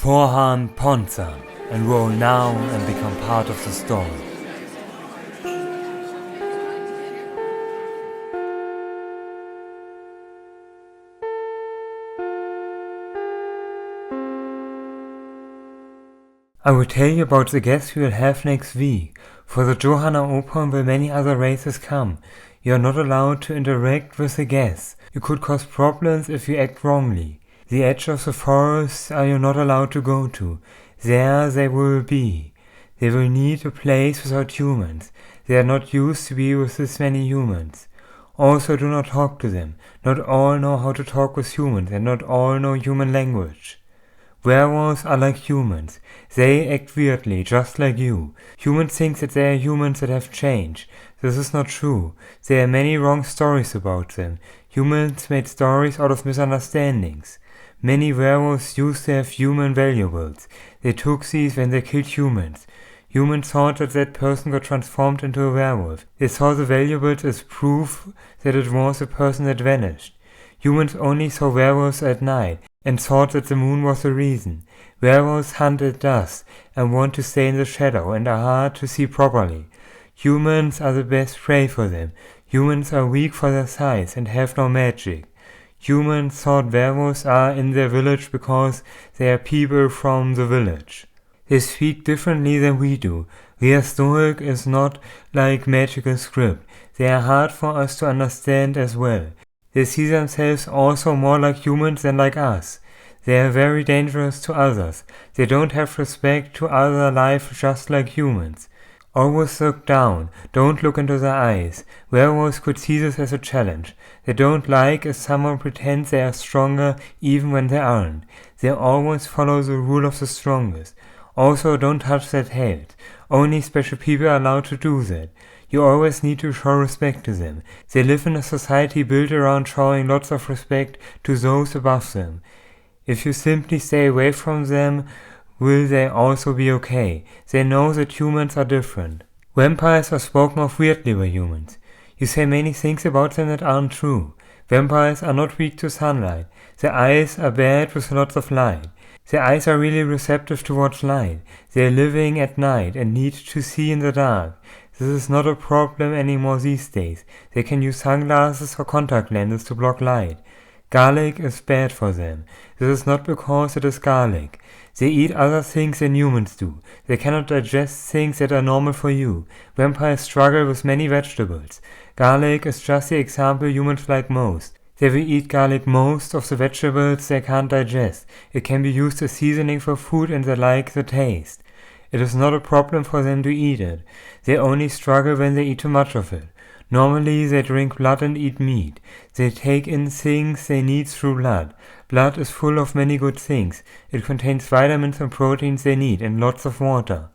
Fornhan.Ponsan, and roll now and become part of the story. I will tell you about the guests we will have next week. For the johan aopon will many other races come. You are not allowed to interact with the guests. You could cause problems if you act wrongly. The edge of the forest are you not allowed to go to. There they will be. They will need a place without humans. They are not used to be with this many humans. Also do not talk to them. Not all know how to talk with humans, and not all know human language. Werewolves are like humans. They act weirdly, just like you. Humans think that they are humans that have changed. This is not true. There are many wrong stories about them. Humans made stories out of misunderstandings. Many werewolves used to have human valuables. They took these when they killed humans. Humans thought that that person got transformed into a werewolf. They saw the valuables as proof that it was the person that vanished. Humans only saw werewolves at night and thought that the moon was the reason. Werewolves hunt at dusk and want to stay in the shadow and are hard to see properly. Humans are the best prey for them. Humans are weak for their size and have no magic. Humans thought werewolves are in their village because they are people from the village. They speak differently than we do. Their stoic is not like magical script. They are hard for us to understand as well. They see themselves also more like humans than like us. They are very dangerous to others. They don't have respect to other life just like humans. Always look down, don't look into their eyes. Werewolves could see this as a challenge. They don't like if someone pretends they are stronger even when they aren't. They always follow the rule of the strongest. Also, don't touch that head. Only special people are allowed to do that. You always need to show respect to them. They live in a society built around showing lots of respect to those above them. If you simply stay away from them, will they also be okay? They know that humans are different. Vampires are spoken of weirdly by humans. You say many things about them that aren't true. Vampires are not weak to sunlight. Their eyes are bad with lots of light. Their eyes are really receptive towards light. They are living at night and need to see in the dark. This is not a problem anymore these days. They can use sunglasses or contact lenses to block light. Garlic is bad for them. This is not because it is garlic. They eat other things than humans do. They cannot digest things that are normal for you. Vampires struggle with many vegetables. Garlic is just the example humans like most. They will eat garlic most of the vegetables they can't digest. It can be used as seasoning for food and they like the taste. It is not a problem for them to eat it. They only struggle when they eat too much of it. Normally they drink blood and eat meat. They take in things they need through blood. Blood is full of many good things. It contains vitamins and proteins they need and lots of water.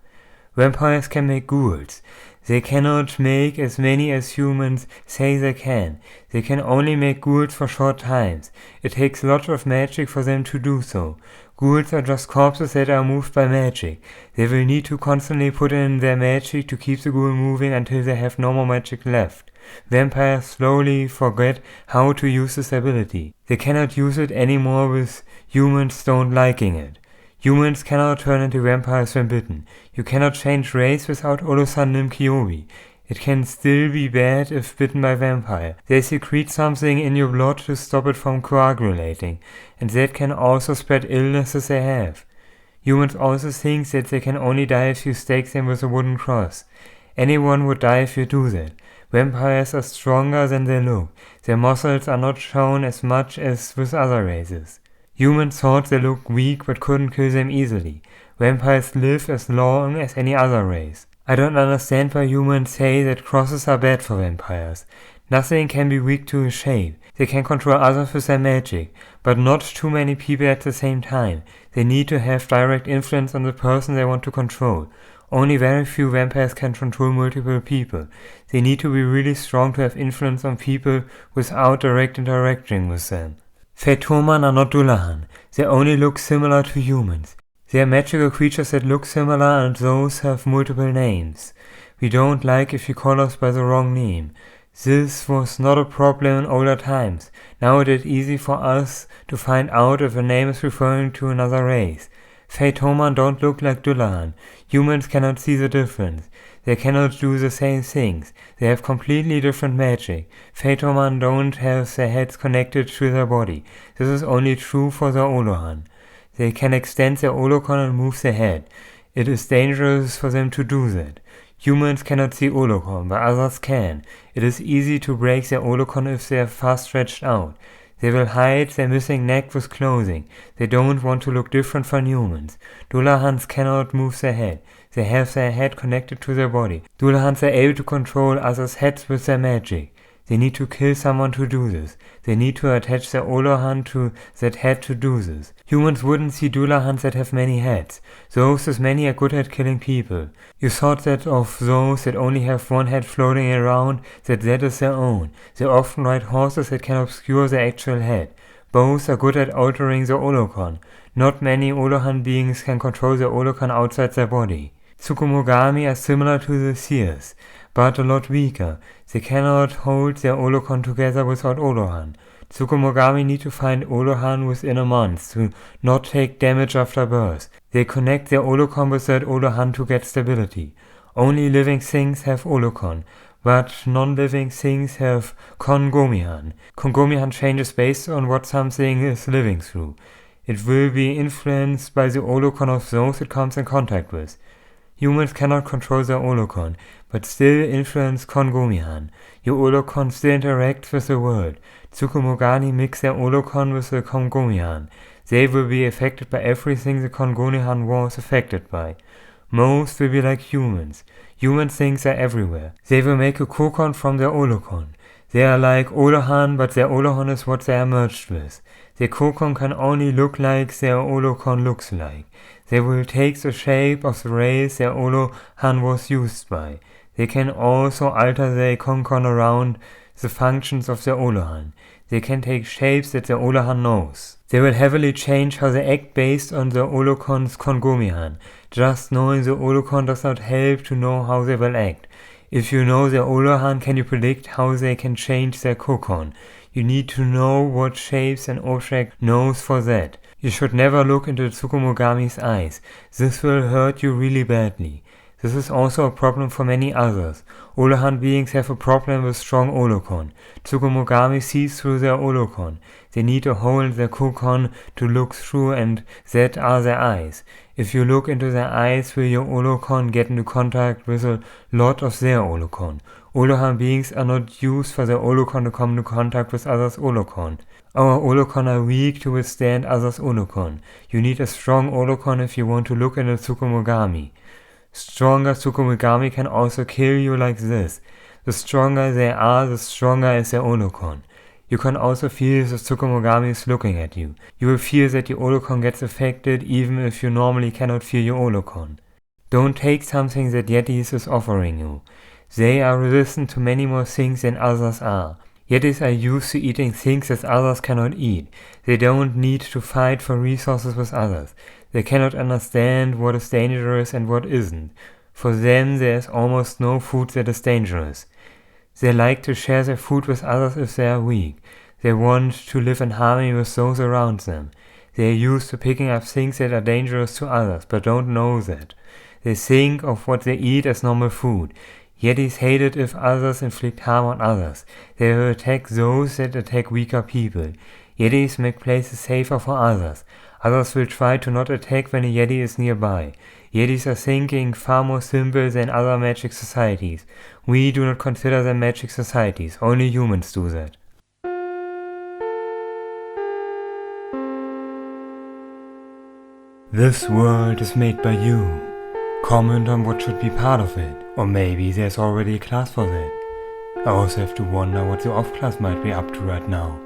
Vampires can make ghouls. They cannot make as many as humans say they can. They can only make ghouls for short times. It takes lots of magic for them to do so. Ghouls are just corpses that are moved by magic. They will need to constantly put in their magic to keep the ghoul moving until they have no more magic left. Vampires slowly forget how to use this ability. They cannot use it anymore with humans don't liking it. Humans cannot turn into vampires when bitten. You cannot change race without Olosan Kyobi. It can still be bad if bitten by vampire. They secrete something in your blood to stop it from coagulating, and that can also spread illnesses they have. Humans also think that they can only die if you stake them with a wooden cross. Anyone would die if you do that. Vampires are stronger than they look. Their muscles are not shown as much as with other races. Humans thought they looked weak but couldn't kill them easily. Vampires live as long as any other race. I don't understand why humans say that crosses are bad for vampires. Nothing can be weak to a shape. They can control others with their magic, but not too many people at the same time. They need to have direct influence on the person they want to control. Only very few vampires can control multiple people. They need to be really strong to have influence on people without direct interacting with them. Fatoman are not Dullahan. They only look similar to humans. They are magical creatures that look similar and those have multiple names. We don't like if you call us by the wrong name. This was not a problem in older times. Now it is easy for us to find out if a name is referring to another race. Fornhan don't look like Dullahan. Humans cannot see the difference. They cannot do the same things. They have completely different magic. Fornhan don't have their heads connected to their body. This is only true for the Olohan. They can extend their Olokon and move their head. It is dangerous for them to do that. Humans cannot see Olokon, but others can. It is easy to break their Olokon if they are far stretched out. They will hide their missing neck with clothing. They don't want to look different from humans. Dullahans cannot move their head. They have their head connected to their body. Dullahans are able to control others' heads with their magic. They need to kill someone to do this. They need to attach their Olohan to that head to do this. Humans wouldn't see Dullahans that have many heads. Those with many are good at killing people. You thought that of those that only have one head floating around, that is their own. They often ride horses that can obscure their actual head. Both are good at altering their Olokon. Not many Olohan beings can control their Olokon outside their body. Tsukumogami are similar to the seers, but a lot weaker. They cannot hold their Olokon together without Olohan. Tsukumogami need to find Olohan within a month to not take damage after birth. They connect their Olokon with that Olohan to get stability. Only living things have Olokon, but non-living things have Kongomihan. Kongomihan changes based on what something is living through. It will be influenced by the Olokon of those it comes in contact with. Humans cannot control their Olokon, but still influence Kongomihan. Your Olokon still interact with the world. Tsukumogami mix their Olokon with the Kongomihan. They will be affected by everything the Kongomihan was affected by. Most will be like humans. Human things are everywhere. They will make a kokon from their Olokon. They are like Olohan, but their Olohan is what they are merged with. Their kokon can only look like their Olokon looks like. They will take the shape of the race their Olohan was used by. They can also alter their kokon around the functions of their Olohan. They can take shapes that their Olohan knows. They will heavily change how they act based on the Olokon's Kongomihan. Just knowing the Olokon does not help to know how they will act. If you know their Olohan, can you predict how they can change their kokon? You need to know what shapes an object knows for that. You should never look into Tsukumogami's eyes. This will hurt you really badly. This is also a problem for many others. Olohan beings have a problem with strong Olokon. Tsukumogami sees through their Olokon. They need a hole in their kokon to look through, and that are their eyes. If you look into their eyes, will your Olokon get into contact with a lot of their Olokon. Olohan beings are not used for their Olokon to come into contact with others' Olokon. Our Olokon are weak to withstand others' Olokon. You need a strong Olokon if you want to look into Tsukumogami. Stronger Tsukumogami can also kill you like this. The stronger they are, the stronger is their Olokon. You can also feel the Tsukumogami is looking at you. You will feel that your Olokon gets affected even if you normally cannot feel your Olokon. Don't take something that Yetis is offering you. They are resistant to many more things than others are. Yetis are used to eating things that others cannot eat. They don't need to fight for resources with others. They cannot understand what is dangerous and what isn't. For them there is almost no food that is dangerous. They like to share their food with others if they are weak. They want to live in harmony with those around them. They are used to picking up things that are dangerous to others, but don't know that. They think of what they eat as normal food. Yetis hate it if others inflict harm on others. They will attack those that attack weaker people. Yetis make places safer for others. Others will try to not attack when a Yeti is nearby. Yetis are thinking far more simple than other magic societies. We do not consider them magic societies, only humans do that. This world is made by you. Comment on what should be part of it, or maybe there's already a class for that. I also have to wonder what the off class might be up to right now.